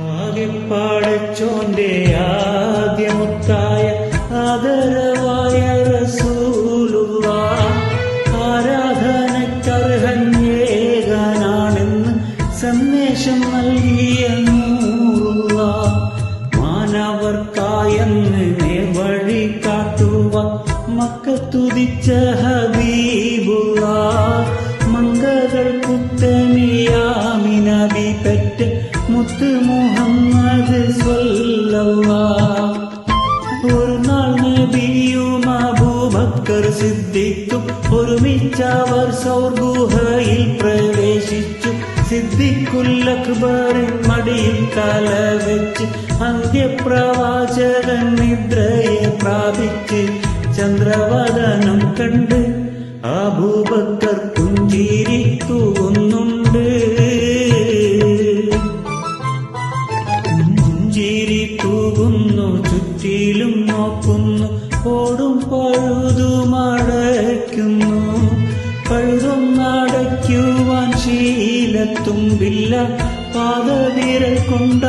ആകെ പാടച്ചോന്റെ ആദ്യമുത്തായ ആദരവായ റസൂലുള്ളാഹ് ആരാധനക്കർഹന്യേകനാണെന്ന് സന്ദേശം നൽകിയ നൂറുള്ളാഹ് മാനവർക്കായെന്ന് നേർവഴി കാട്ടുവാൻ മക്കത്തുദിച്ച ഹബീബുള്ളാഹ് മംഗകൾ പുത്തനിയാമിനബി പെറ്റ മുത്ത് മുഹമ്മദ് സ്വല്ലല്ലാഹ് ഒരു നാൾ നബിയും അബൂബക്കർ സിദ്ദീഖും ഒരുമിച്ചവർ സൗർഗുഹയിൽ പ്രവേശിച്ചു. സിദ്ദീഖുൽ അക്ബറിൻ മടിയിൽ തല വെച്ച് അന്ത്യപ്രവാചകൻ നിദ്രയെ പ്രാപിച്ച് ചന്ദ്രവദനം കണ്ട് അബൂബക്കർ പുഞ്ചിരി തൂകുന്നുണ്ട്. പുഞ്ചിരി തൂകുന്നു, ചുറ്റിലും നോക്കുന്നു, ഓടും പഴുതുമടയ്ക്കുന്നു. പഴുതൊന്നടയ്ക്കുവാൻ ശീലത്തുമ്പില്ല, പാദവിരൽ കൊണ്ട